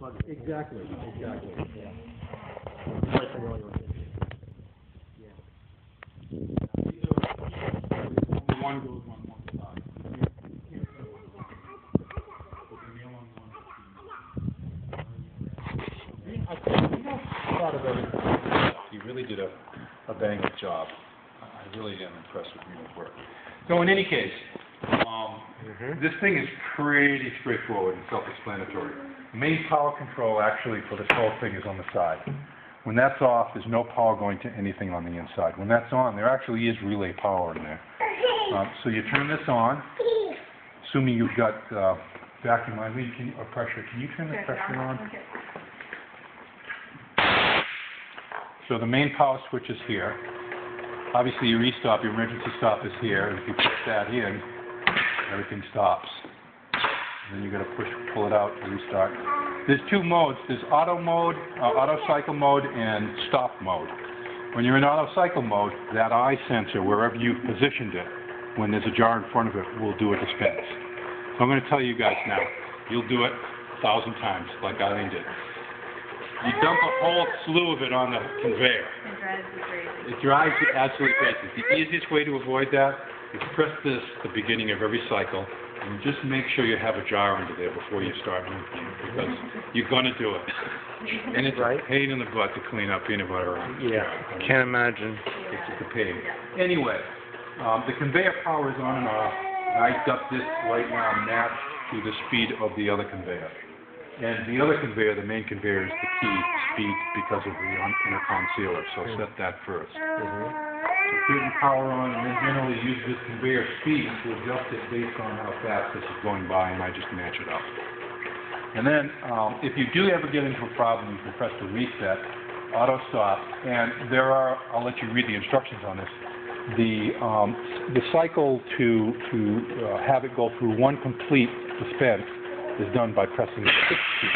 plug it. Exactly, exactly. Yeah. Quite familiar with it. Yeah. One goes on one side. Thought of everything. You really did a bang-up job. I really am impressed with your work. So in any case, this thing is pretty straightforward and self-explanatory. Main power control actually for this whole thing is on the side. When that's off, there's no power going to anything on the inside. When that's on, there actually is relay power in there. So you turn this on, assuming you've got vacuum line lead or pressure. Can you turn the pressure on? So the main power switch is here. Obviously your e-stop, your emergency stop is here. And if you push that in, everything stops. And then you've got to pull it out to restart. There's two modes. There's auto mode, auto cycle mode, and stop mode. When you're in auto cycle mode, that eye sensor, wherever you've positioned it, when there's a jar in front of it, will do a dispense. So I'm going to tell you guys now, you'll do it 1,000 times, like Eileen did. You dump a whole slew of it on the conveyor. It drives you crazy. It drives you absolutely crazy. The easiest way to avoid that is press this at the beginning of every cycle, and just make sure you have a jar under there before you start moving, because you're going to do it. And it's a pain in the butt to clean up peanut butter. Yeah, can't imagine. It's just a pain. Anyway, the conveyor power is on and off, and I've got this right now matched to the speed of the other conveyor. And the other conveyor, the main conveyor, is the key speed because of the intercom sealer, so set that first. So keep the power on, and then generally use this conveyor speed to adjust it based on how fast this is going by, and I just match it up. And then, if you do ever get into a problem, you can press the reset, auto stop, and there are, I'll let you read the instructions on this, the cycle to have it go through one complete dispense is done by pressing the 6 key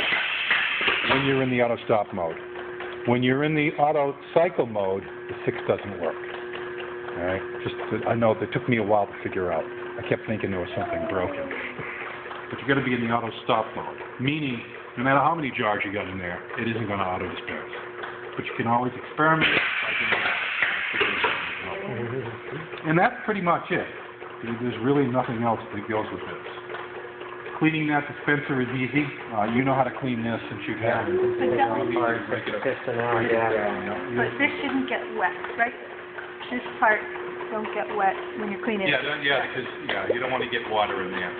when you're in the auto stop mode. When you're in the auto cycle mode, the 6 doesn't work. All right? I know it took me a while to figure out. I kept thinking there was something broken. But you've got to be in the auto stop mode, meaning no matter how many jars you got in there, it isn't going to auto dispense. But you can always experiment by doing that. And that's pretty much it. There's really nothing else that goes with this. Cleaning that dispenser is easy. You know how to clean this since you've had it. But this shouldn't get wet, right? This part don't get wet when you're cleaning it. Because you don't want to get water in there.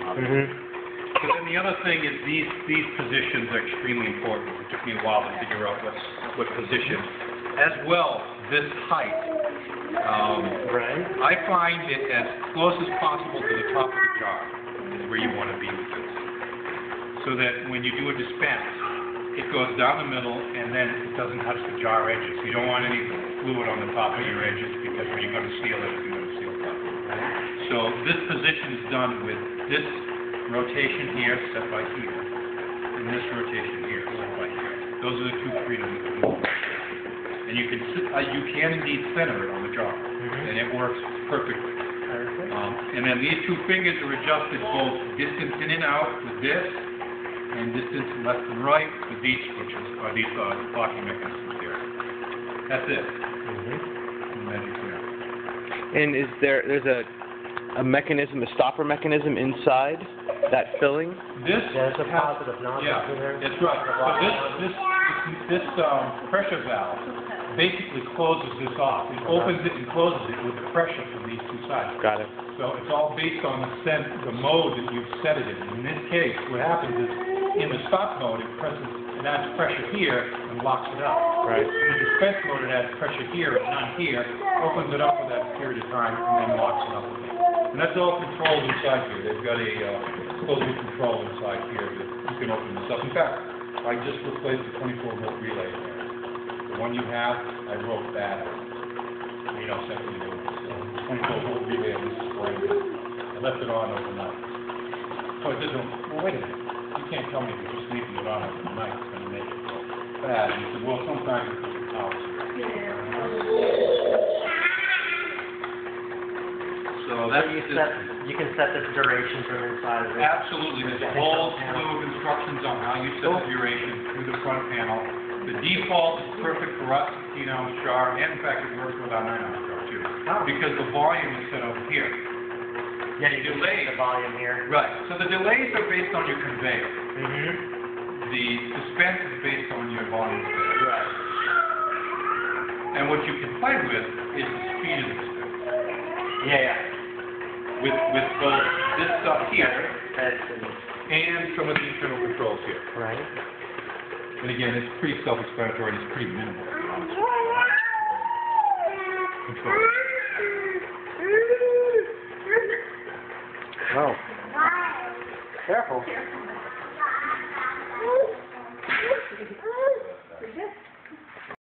So then the other thing is these positions are extremely important. It took me a while to figure out what position. As well, this height. I find it as close as possible to the top of the jar is where you want to be with this. So that when you do a dispense, it goes down the middle and then it doesn't touch the jar edges. You don't want any fluid on the top of your edges because when you're going to seal it, it's going to seal properly. So this position is done with this rotation here set by here, and this rotation here set by here. Those are the two freedoms of movement. And you can indeed center it on the jar, and it works perfectly. And then these two fingers are adjusted both distance in and out with this, and distance left and right with these switches, or these locking mechanisms here. That's it. The magic's there. And there's a mechanism, a stopper mechanism inside that filling? There's a positive nozzle in there. That's right. So this pressure valve basically closes this off. It opens it and closes it with the pressure from these two sides. Got it. So it's all based on the mode that you've set it in. In this case, what happens is in the stop mode, it adds pressure here and locks it up. Right. In the dispense mode, it adds pressure here and none here, opens it up for that period of time, and then locks it up again. And that's all controlled inside here. They've got a closing control inside here that you can open this up. In fact, I just replaced the 24-volt relay in there. The one you have, I wrote that out. Second year. So 24-volt relay on this spring. I left it on overnight. So I did well, wait a minute. You can't tell me if you're just leaving it on overnight, it's going to make it go bad. And he said, well, sometimes it's the power. So that's You can set the duration from inside of it. Absolutely, there's a whole slew of instructions on how you set the duration through the front panel. The default is perfect for us, 16-ounce jar, and in fact, it works with our 9-ounce jar too, because the volume is set over here. Yeah, you can delay. see the volume here. Right, so the delays are based on your conveyor. Mm-hmm. The suspense is based on your volume conveyor. Right. And what you can play with is the speed of the suspense. Yeah. With both this stuff here That's and some of the internal controls here. right. And again, it's pretty self-explanatory and it's pretty minimal. Controls. Oh. Careful.